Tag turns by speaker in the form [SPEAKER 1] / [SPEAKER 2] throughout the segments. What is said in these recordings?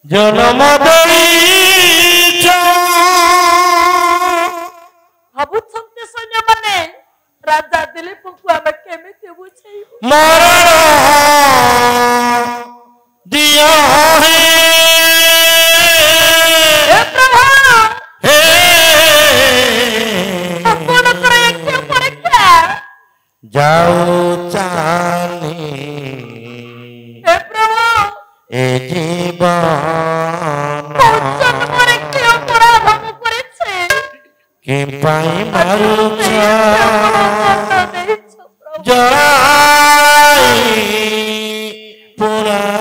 [SPEAKER 1] জনম ଦେଇଛ
[SPEAKER 2] ଭାବୁଛନ୍ତି ସୈନ୍ୟମାନେ ରାଜା ଦିলীପଙ୍କୁ ଆମେ କେମିତି ବୁଝେଇବୁ?
[SPEAKER 1] ମରଣ ଦିଅ ହେ
[SPEAKER 2] ପ୍ରଭୁ
[SPEAKER 1] ହେ
[SPEAKER 2] ଆପଣଙ୍କର ଏତେ ପରୀକ୍ଷା
[SPEAKER 1] ଯାଉ ଚାଲି
[SPEAKER 2] ପ୍ରଭୁ
[SPEAKER 1] ଏ ଜୀବନ
[SPEAKER 2] ଜନ୍ମରେ କି ଅପରାଧ ମୁଁ କରିଛି
[SPEAKER 1] କି ପାଇଁ ମାରୁଛ ଜଳାଇ ପୁରାଇ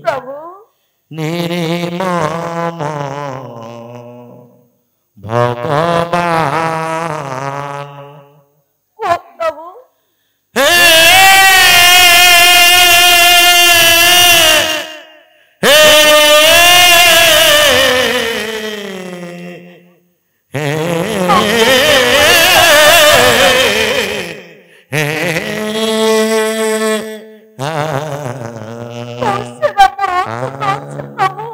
[SPEAKER 2] ପ୍ରଭୁ
[SPEAKER 1] ନିର୍ମମ ଭଗବାନ
[SPEAKER 2] କୁହ ପ୍ରଭୁ
[SPEAKER 1] ହେ ହେ ହେ
[SPEAKER 2] ସେବା ମୋର ଅସୁଖ ଅଛି ପ୍ରଭୁ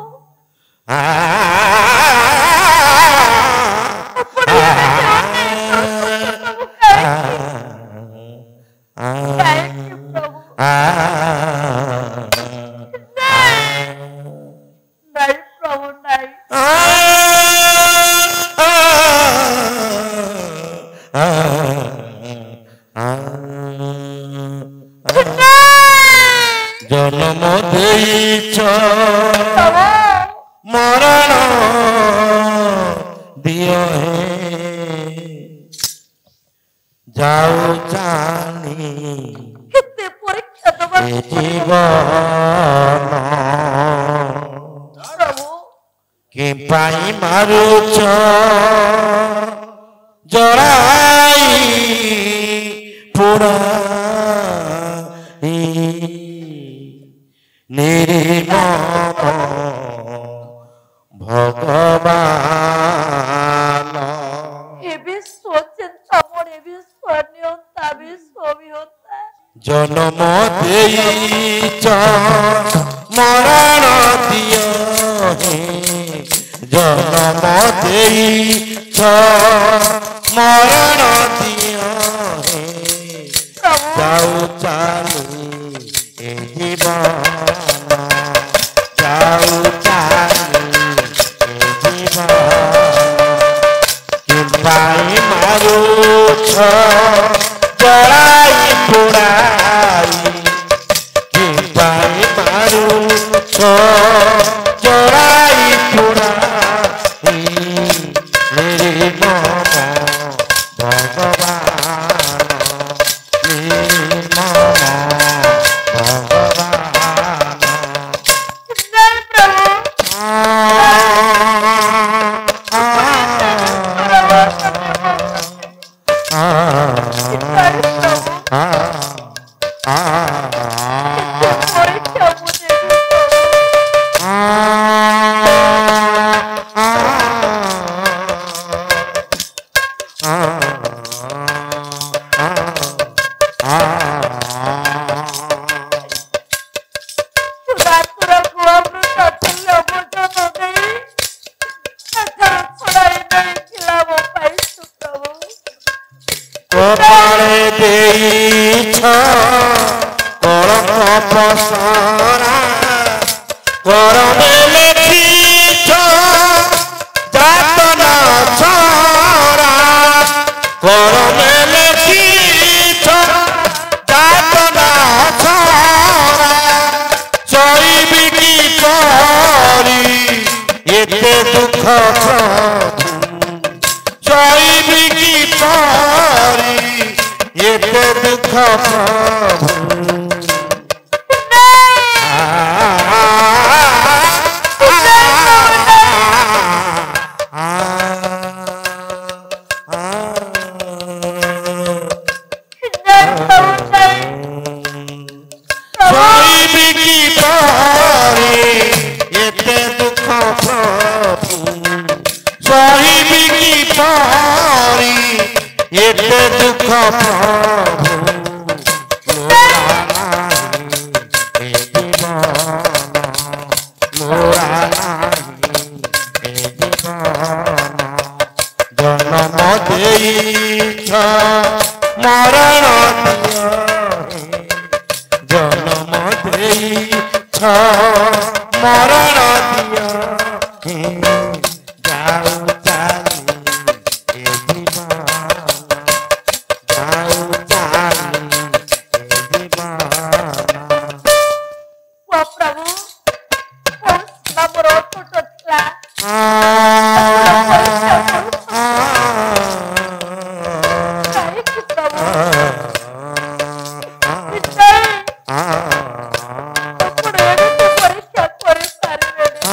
[SPEAKER 2] ନାଇଁ ପ୍ରଭୁ ନାଇଁ
[SPEAKER 1] জন্ম ଦେଇଛ ମରଣ ଦିଅ ହେ ଯାଉ ଜାଣି
[SPEAKER 2] କେତେ ପରୀକ୍ଷା ଦେବାକୁ
[SPEAKER 1] ଏ ଜୀବନ
[SPEAKER 2] ପ୍ରଭୁ
[SPEAKER 1] କି ପାଇଁ ମାରୁଛ ଜଳାଇ ପୁରାଇ ନିର୍ମମ ଭଗବାନ
[SPEAKER 2] ଏ ବିଶ୍ୱ ଚିନ୍ତାମଣି ବିଶ୍ୱ ନିୟନ୍ତା ବିଶ୍ୱ ବିହନ୍ତା
[SPEAKER 1] ଜନ୍ମ ଦେଇଛ ମରଣ ଦିଅ ହେ ଜନ୍ମ ଦେଇଛ ମରଣ ଦିଅ ହେ ଯାଉ ଚାଲୁ ଏ ଜୀବନ ଯାଉ ଚାଲୁ ଏ ଜୀବନ କି ପାଇଁ ମାରୁଛ ଜଳାଇ ପୋଡ଼ାଇ କି ପାଇଁ ମାରୁଛ ଜଳାଇ ପୋଡ଼ାଇ ନିର୍ମମ ଭଗବାନ ନିର୍ମମ ଭଗବାନ
[SPEAKER 2] ନାଇଁ ପ୍ରଭୁ ପରୀକ୍ଷା ମୁଁ ଦେବି ରାତ୍ରକୁ ଅମୃତ ତୁଲ୍ୟ ଭୋଜନ ଦେଇ ଏଠାରୁ ଛଡ଼ାଇ ନେଇଥିଲା ମୋ ପାଇଁ ସୁପ୍ରଭୁ
[SPEAKER 1] କପାଳେ ଦେଇଛ କଳଙ୍କ ପସରା କରମେ ଲେଖିଛ ଯାତନା ଛରା କରମେ ଲେଖିଛ ଯାତନା ଛରା ଚଳିବି କି କରି ଏତେ ଦୁଃଖ ପ୍ରଭୁ চইবি কি পারি এতে দুঃখ প্রভু চইবি কি পারি এতে দুঃখ প্রভু সহিবি কি পারি এতে দুঃখ প্রভু লোলা নাই এ জীবন মরণ দিয় জন্ম ଦେଇଛ মরণ দিয় যাও চালি এ জীবন যাও চালি এ জীবন
[SPEAKER 2] ଓ ପ୍ରଭୁ ମୋର ଛୋଟ ଥିଲା କାହିଁକି ପ୍ରଭୁ ଆପଣ ଏମିତି ପରୀକ୍ଷା କରିପାରିବେନି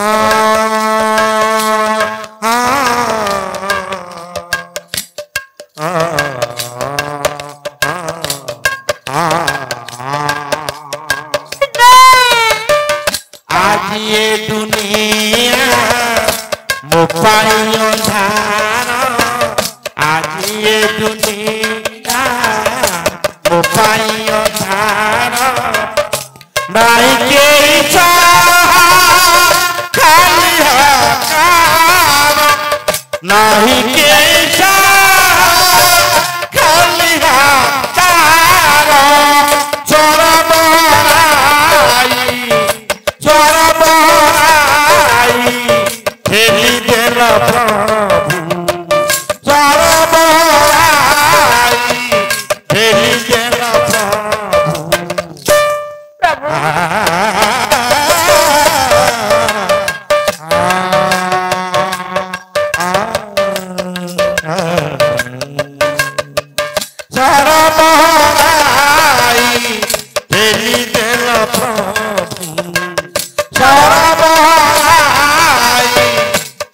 [SPEAKER 1] आज ये दुनिया मोपाई अंधार आज ये दुनिया मोपाई अंधार नहीं के खाली हकार नहीं के खाली हकार चोर बराई ठेली देल प्रभु चरबाई ठेली देल प्रभु चरबाई ठेली देल प्रभु चरबाई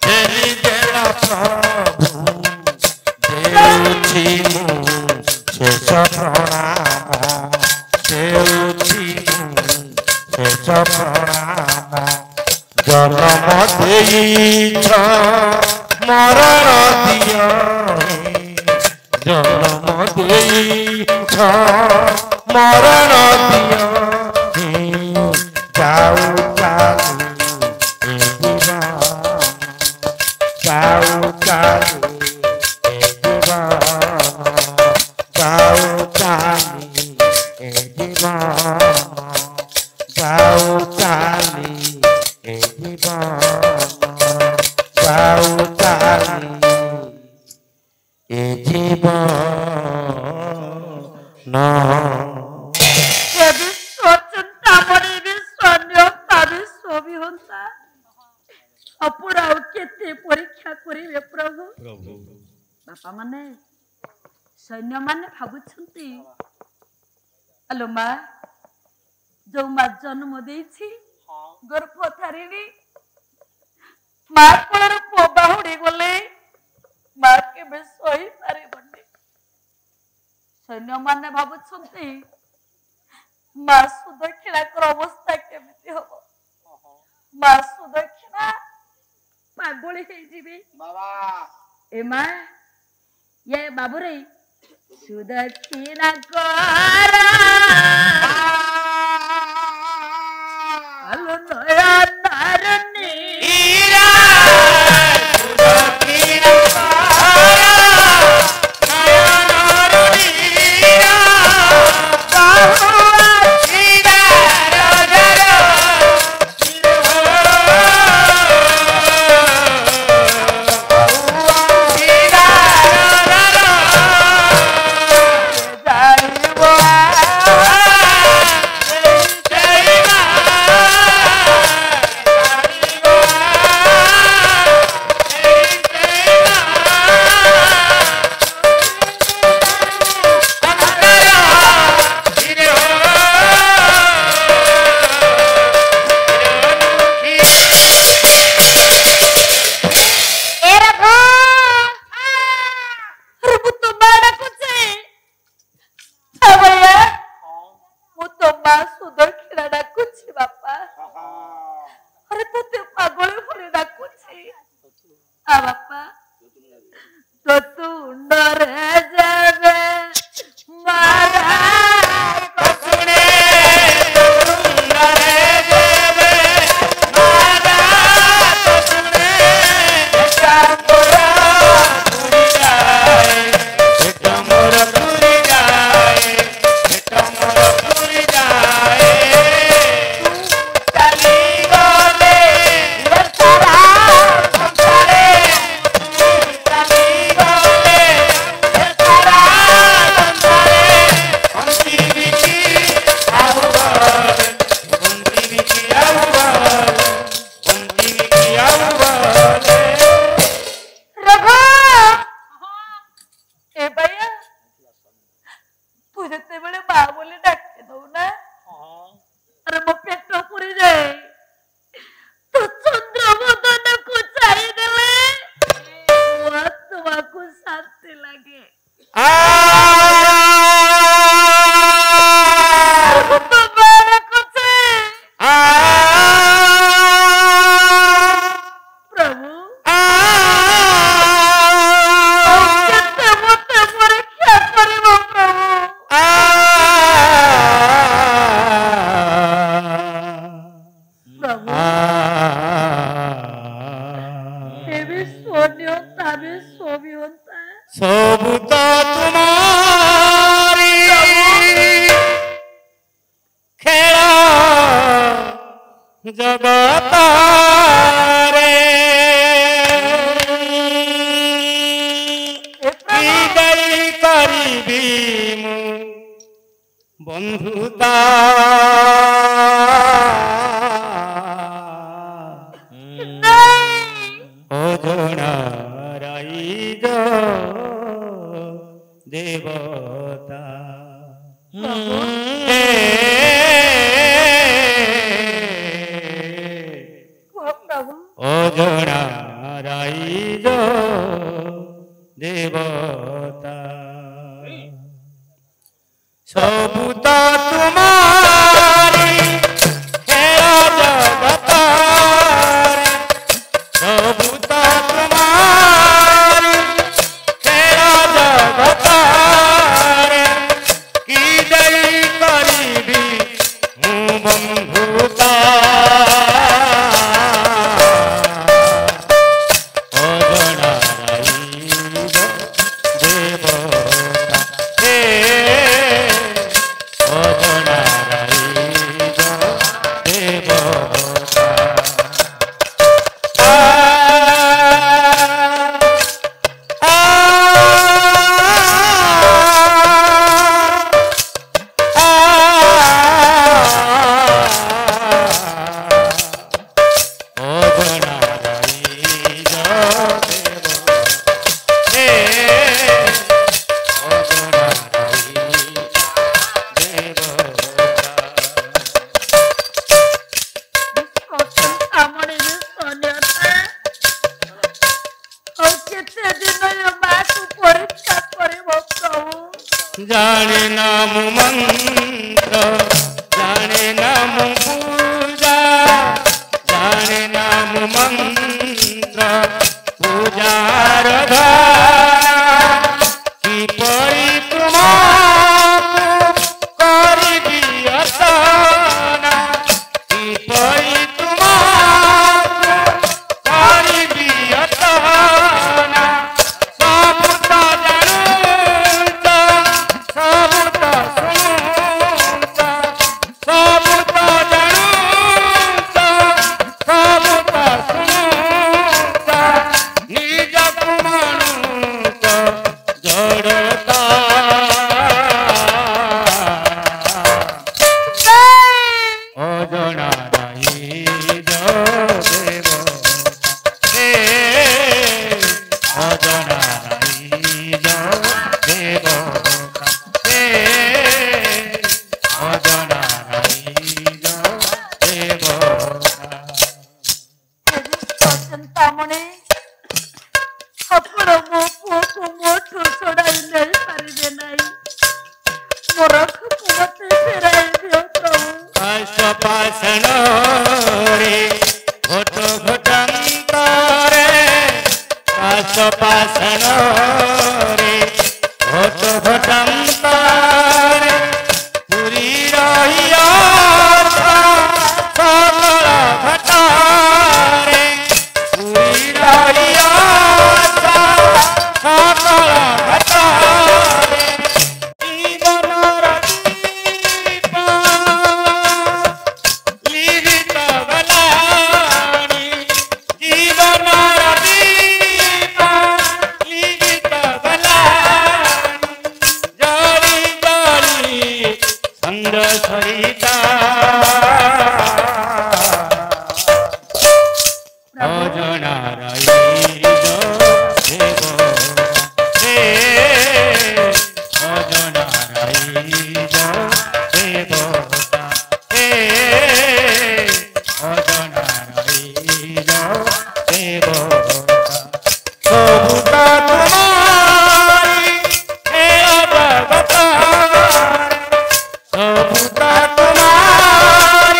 [SPEAKER 1] ठेली देल प्रभु देउछि मु शेष प्रणाम देउछि मु शेष प्रणाम जन्म ଦେଇଛ ମରଣ ଦିଅ ଜନ୍ମ ଦେଇଛ ମରଣ ଦିଅ যাও চালি এ জীবন যাও চালি এ জীবন যাও চালি এ জীবন যাও চালি এ জীবন যাও চালি এ জীবন
[SPEAKER 2] ଆପଣ ଆଉ କେତେ ପରୀକ୍ଷା କରିବେ ପ୍ରଭୁ ବାପା ମାନେ ସୈନ୍ୟ ମାନେ ଭାବୁଛନ୍ତି ଆଲୋ ମା ଯୋଉ ମା ଜନ୍ମ ଦେଇଛି ଗର୍ଭ ଧାରିଣୀ ମା କୋଳର ପୁଅ ବାହୁଡି ଗଲେ ମା କେବେ ସହି ପାରିବନି ସୈନ୍ୟମାନେ ଭାବୁଛନ୍ତି ମା ସୁଦକ୍ଷିଣାଙ୍କର ଅବସ୍ଥା କେମିତି ହବ ମା ସୁଦକ୍ଷିଣା ପାଗଳି ହେଇଯିବେ ଏ ମା ये बाबुरे सुदक्षिणा कर आलो नया नारनी
[SPEAKER 1] ईरा सुदक्षिणा कर नया नारनी ईरा बाहुआ सीधा राजरा
[SPEAKER 2] जाइबो
[SPEAKER 1] জগতারে বিদায় করিবি মু বন্ধুতা অজনা রাইজ দেবতা অজনা রাইজ দেবতা সবু তো তোমারি খেলা জগতারে সবু তো তোমারি খেলা জগতারে কি দেই করিবি মু বন্ধুতা जाने नाम मंत्र जाने नाम पूजा जाने नाम मंत्र पूजा राधा की परी तुम्हारा करिबी असना की परी तुम्हारा करिबी असना सब तो जानूता सब तो सुनूता सब तो जानूता सब तो सुनूता निज कुमानुता जड़ता অজনা রাইজ দেবতা অজনা রাইজ দেবতা অজনা রাইজ দেবতা
[SPEAKER 2] চিন্তামণি ଆପଣ ମୋ ପୁଅକୁ ମୋଠୁ ଛଡ଼ାଇ ନେଇପାରିବେ ନାହିଁ ମୋର ମତେ ଫେରାଇ ଦିଅ ପ୍ରଭୁ
[SPEAKER 1] পাশন রে ঘট ঘটান্তরে পাশন রে ঘট ঘটান্তরে পুরী রহিয়া সকল ঘটারে পুরী রহিয়া সকল ঘটারে জীবনর দীপা লিখিত বলানি জীবনর দীপা লিখিত বলানি জলি জলি ছন্দ সরিতা অজনা রাইজ দেবতা অজনা রাইজ দেবতা অজনা রাইজ দেবতা সবুতা তোমারি খেলা জগতারে সবুতা তোমারি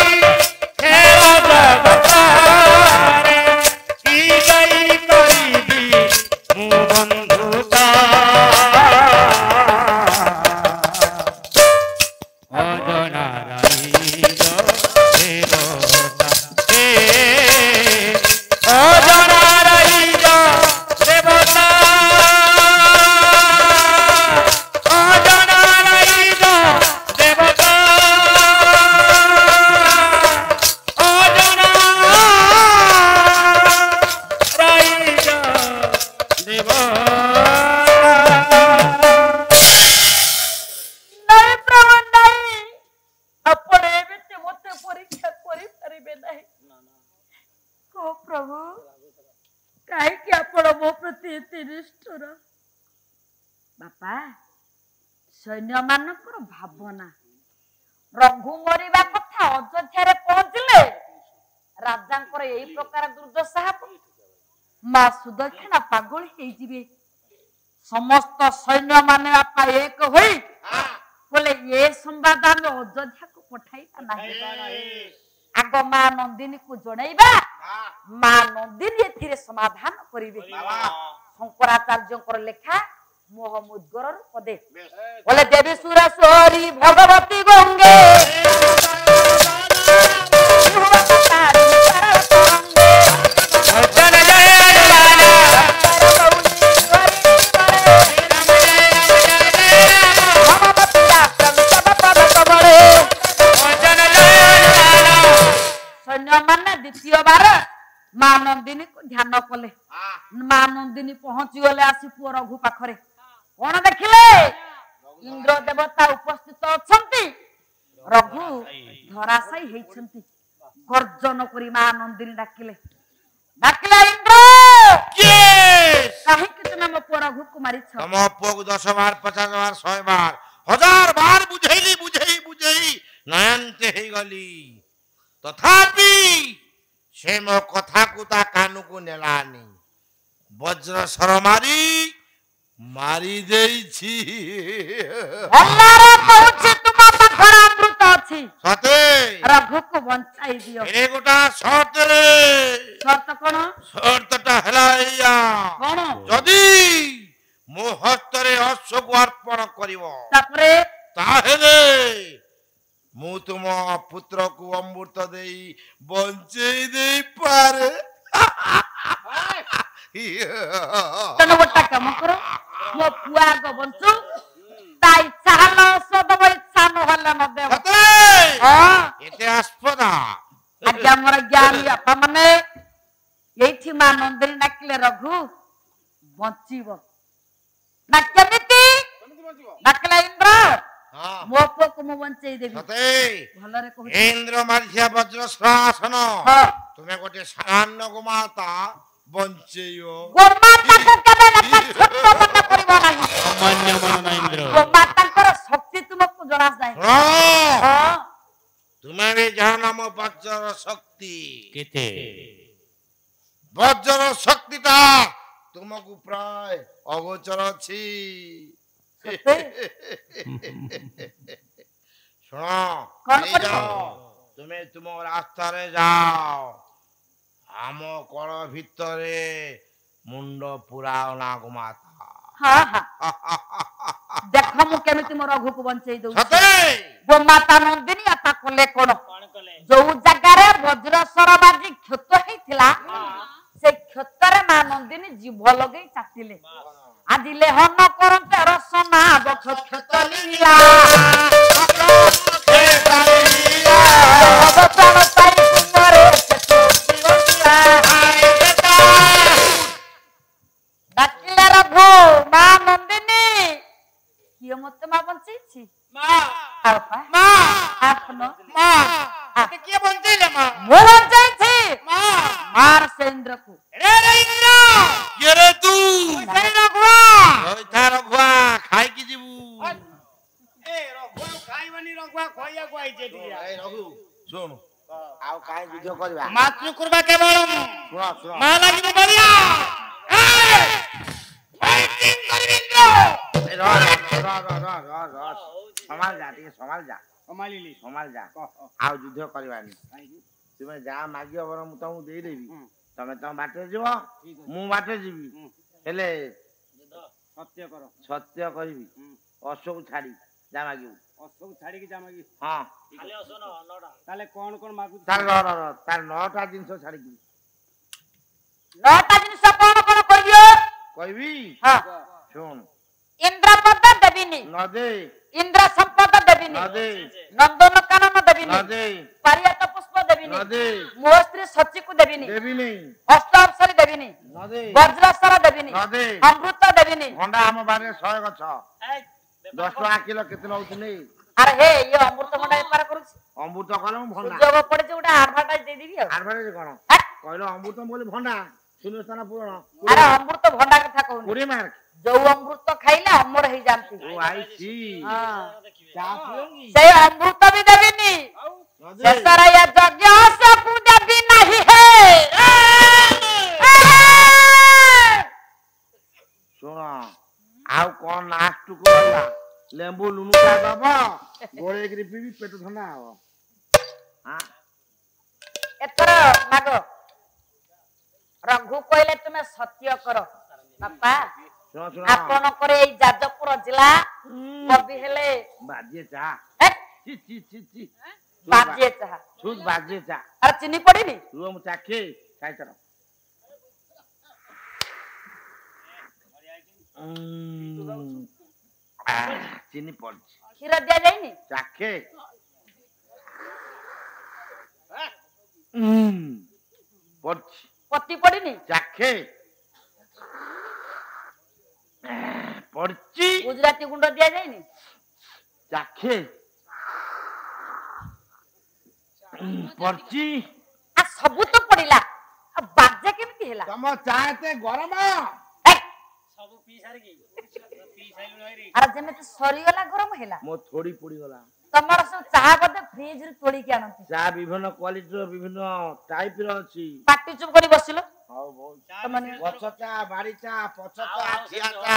[SPEAKER 2] ଆପା ସୈନ୍ୟ ମାନଙ୍କର ଭାବନା ରଘୁ ମରିବା କଥା ଅଯୋଧ୍ୟାରେ ପହଞ୍ଚିଲେ ରାଜାଙ୍କର ଏଇ ପ୍ରକାର ଦୁର୍ଦ୍ଦଶା ହେବ ମା ସୁଦକ୍ଷିଣା ପାଗଳ ହେଇଯିବେ ସମସ୍ତ ସୈନ୍ୟ ମାନେ ଆପା ଏକ ହୋଇ ବୋଲେ ଏ ସମ୍ବାଦ ଆମେ ଅଯୋଧ୍ୟାକୁ ପଠାଇବା ନାହିଁ ଆଗ ମା ନନ୍ଦିନୀକୁ ଜଣେଇବା ମା ନନ୍ଦିନୀ ଏଥିରେ ସମାଧାନ କରିବେ ଶଙ୍କରାଚାର୍ଯ୍ୟଙ୍କର ଲେଖା ମୋହ ମୁଦ୍ଗରର ପଦେ ବୋଲେ ଦେବୀ ସୁରେଶ୍ୱରୀ ଭଗବତୀ ଗଙ୍ଗେ ସୈନ୍ୟମାନେ ଦ୍ୱିତୀୟବାର ମା ନନ୍ଦିନୀକୁ ଧ୍ୟାନ କଲେ ମା ନନ୍ଦିନୀ ପହଞ୍ଚି ଗଲେ ଆସି ପୁଅ ରଘୁ ପାଖରେ କଣ ଦେଖିଲେ ଇନ୍ଦ୍ର ଦେବତା ଉପସ୍ଥିତ ଅଛନ୍ତି ରଘୁ ଧରାଶାୟୀ ହେଇଛନ୍ତି ଗର୍ଜନ କରି ମା ନନ୍ଦିନୀ ଡାକିଲେ ଇନ୍ଦ୍ର କାହିଁକି ତୁମେ ମୋ ପୁଅ ରଘୁକୁ ମାରିଛ
[SPEAKER 1] ତମ ପୁଅକୁ 10 ବାର 50 ବାର 100 ବାର 1000 ବାର ବୁଝେଇ ନୟନ୍ତେ ହେଇଗଲି ତଥାପି ସେ ମୋ କଥାକୁ ତା କାନକୁ ନେଲାନି ବଜ୍ର ସର ମାରି ଦେଇଛି
[SPEAKER 2] ତୁମ ପାଖରେ ଅମୃତ ଅଛି
[SPEAKER 1] ସତେ
[SPEAKER 2] ରଘୁକୁ ବଞ୍ଚାଇ ଦିଅ
[SPEAKER 1] ଏ ଗୋଟା ସର୍ତ୍ତ କଣ ସର୍ତ୍ତଟା ହେଲା ଏଇଆ
[SPEAKER 2] କଣ
[SPEAKER 1] ଯଦି ମୋ ହସ୍ତରେ ଅଶ୍ୱକୁ ଅର୍ପଣ କରିବ
[SPEAKER 2] ତାପରେ
[SPEAKER 1] ତାହେଲେ ମୁଁ ତୁମ ପୁତ୍ରକୁ ଅମୃତ ଦେଇ ବଞ୍ଚେଇ ଦେଇପାରେ
[SPEAKER 2] ଗୋଟେ କାମ କର ମୋ ପୁଅ ଆଗ ବଞ୍ଚୁ ତା ଇଚ୍ଛା ହେଲେ ଔଷଧ ଦେବ ଇଚ୍ଛା ନହେଲେ ନ ଦେବ
[SPEAKER 1] ଏତେ ଆସ୍ପଦା
[SPEAKER 2] ଆଜି ଆମର ଜ୍ଞାନୀ ବାପା ମାନେ ଏଇଠି ମା ନନ୍ଦିନୀ ଡାକିଲେ ରଘୁ ବଞ୍ଚିବ ନା କେମିତି ଡାକିଲେ ଇନ୍ଦ୍ର ମୋ ପୁଅକୁ ମୁଁ ବଞ୍ଚେଇ ଦେବି ଭଲରେ କହୁଛି
[SPEAKER 1] ଇନ୍ଦ୍ର ମାରିଥିବା ବଜ୍ର ଶ୍ରାସନ ତୁମେ ଗୋଟେ ସାମାନ୍ୟ ଗୋମାତା ବଞ୍ଚେଇବ
[SPEAKER 2] ଗୋମାତାକୁ କେବେ ଛୋଟ ମନେ କରିବ ନାହିଁ
[SPEAKER 1] ସାମାନ୍ୟ ମନ ଇନ୍ଦ୍ର
[SPEAKER 2] ଗୋମାତାଙ୍କର ଶକ୍ତି ତୁମକୁ ଜଣାଯାଏ
[SPEAKER 1] ତୁମେ ବି ଜାଣ ମୋ ବଜ୍ରର ଶକ୍ତି କେତେ ବଜ୍ରର ଶକ୍ତିଟା ତୁମକୁ ପ୍ରାୟ ଅଗୋଚର ଅଛି ଶୁଣ ତୁମେ ତୁମ ରାସ୍ତାରେ ଯାଅ ଆମ କଳ ଭିତରେ ମୁଣ୍ଡ ପୁରାଅନା ଗୋମାତା
[SPEAKER 2] ଦେଖ ମୁଁ କେମିତି ମୋ ରଘୁକୁ ବଞ୍ଚେଇ ଦଉଛି ଗୋମାତା ନନ୍ଦିନୀ ଆପା କଲେ କଣ ଯୋଉ ଜାଗାରେ ବଜ୍ରସ୍ୱର ବାଜି କ୍ଷତ ହେଇଥିଲା ସେ କ୍ଷତରେ ମା ନନ୍ଦିନୀ ଜିଭ ଲଗେଇ ଚାଟିଲେ ଆଜି ଲେହନ କରନ୍ତେ ରସନା ବକ୍ଷ କ୍ଷତ লীলা ଡାକିଲେ ରଘୁ ମା ନନ୍ଦିନୀ କିଏ ମତେ ମା ବଞ୍ଚେଇଛି
[SPEAKER 1] କିଏ ବଞ୍ଚେଇଲେ ମା
[SPEAKER 2] ମୁଁ ବଞ୍ଚେଇଛି ମାର ସେ ଇନ୍ଦ୍ରକୁ
[SPEAKER 1] ଖାଇକି ଯିବୁ ଶୁଣୁ ଆଉ କାହିଁ ଯୁଦ୍ଧ କରିବା ମାତୃ କୃପା କେବଳ ମା ଲାଗିବ ବଳିଆ ସମାଲ ଯା ଆଉ ଯୁଦ୍ଧ କରିବାନି ତୁମେ ଯାହା ମାଗିବ ବରଂ ମୁଁ ତମକୁ ଦେଇଦେବି ତମେ ତମ ବାଟରେ ଯିବ ମୁଁ ବାଟରେ ଯିବି ହେଲେ ସତ୍ୟ କରିବି ଅଶ୍ୱକୁ ଛାଡି ଯା ମାଗିବୁ ଅଶ୍ୱକୁ ଛାଡିକି ଯା ମାଗିବୁ ହଁ ତାହେଲେ କଣ ମାଗୁଛୁ ତାର 9ଟା ଜିନିଷ ଛାଡିକି
[SPEAKER 2] 9ଟା ଜିନିଷ କଣ କଣ କରିବ
[SPEAKER 1] କହିବି ଶୁଣ
[SPEAKER 2] ଇନ୍ଦ୍ରପଦ ଦେବିନି
[SPEAKER 1] ନ ଦେ
[SPEAKER 2] ଇନ୍ଦ୍ର ସମ୍ପଦ ଦେବିନି
[SPEAKER 1] ନ ଦେ
[SPEAKER 2] ନନ୍ଦନ କାନନ ଦେବିନି
[SPEAKER 1] ନ ଦେ
[SPEAKER 2] ପାରିୟତ ପୁଷ୍ପ ଦେବିନି
[SPEAKER 1] ନ ଦେ
[SPEAKER 2] ମୋ ସ୍ତ୍ରୀ ସଚିକୁ ଦେବିନି
[SPEAKER 1] ଦେବିନି
[SPEAKER 2] ଅଷ୍ଟ ଅପ୍ସରୀ ଦେବିନି
[SPEAKER 1] ନ ଦେ
[SPEAKER 2] ବଜ୍ରସ୍ୱର ଦେବିନି
[SPEAKER 1] ନ ଦେ
[SPEAKER 2] ଅମୃତ ଦେବିନି
[SPEAKER 1] ଭଣ୍ଡା ଆମ ବାରିରେ 100 ଗଛ 10 ଟଙ୍କା କିଲୋ କେତେ ନଉଛି ନେଇ
[SPEAKER 2] ଆରେ ହେ ଇଏ ଅମୃତ ଭଣ୍ଡା ବେପାର କରୁଛି
[SPEAKER 1] ଅମୃତ କଲେ ମୁଁ ଭଣ୍ଡା
[SPEAKER 2] ସୁଯୋଗ ପଡିଛି ଗୋଟେ ଆଡଭାର୍ଟାଇଜ ଦେଇଦେବି ଆଉ
[SPEAKER 1] ଆଡଭାର୍ଟାଇଜ କଣ କହିଲ ଅମୃତ ବୋଲି ଭଣ୍ଡା ଶୂନ୍ୟସ୍ଥାନ ପୂରଣ
[SPEAKER 2] ଆରେ ଅମୃତ ଭଣ୍ଡା କଥା କହୁନି
[SPEAKER 1] 20 ମାର୍କ
[SPEAKER 2] जो अमृत खाइले अमर हो जाती
[SPEAKER 3] ओ आई सी चा पियोगी
[SPEAKER 2] से अमृत भी देविनी शेषर ये यज्ञ सबू देवी नहीं है
[SPEAKER 3] सुनो आउ कौन लास्ट को होला लेंबू लुनु का दबा गोळे करी पीबी पेट ठंडा हो हां
[SPEAKER 2] एतर मागो रघु कहले तुमे सत्य करो बापा
[SPEAKER 3] सुनो सुनो
[SPEAKER 2] आपण करे एई जाजपुर जिला कवि हेले
[SPEAKER 3] बाजे चा
[SPEAKER 2] हे,
[SPEAKER 3] ची ची ची ची
[SPEAKER 2] बाजे चाह
[SPEAKER 3] छूत बाजे चा
[SPEAKER 2] अरे चिनी पड़ीनी
[SPEAKER 3] तू हम चाखे खाई करो चीनी पड़
[SPEAKER 2] क्षीर दिया जाइनी
[SPEAKER 3] चाखे पड़
[SPEAKER 2] पति पड़ीनी
[SPEAKER 3] चाखे पड़ची
[SPEAKER 2] गुजराती गुंड दिया जाइनी
[SPEAKER 3] चाखे पड़ची
[SPEAKER 2] आ सबु तो पड़िला आ बाजे केमिति हेला
[SPEAKER 3] तम चाहते गरम
[SPEAKER 2] हे,
[SPEAKER 4] सब पी सार की पी साइलु रे
[SPEAKER 2] अरे जेमे सरीगला गरम हेला
[SPEAKER 3] मो थोड़ी पड़ी गला
[SPEAKER 2] तमर सब चाह बदे फ्रिज रे तोड़ी के आनंती
[SPEAKER 3] चा विभिन्न क्वालिटी रो विभिन्न टाइप रो अछि
[SPEAKER 2] पाटी चुप करी बसिलो
[SPEAKER 3] हाउ बहुत
[SPEAKER 2] तमने
[SPEAKER 3] गछ चा बाड़ी चा पछ चा ठिया चा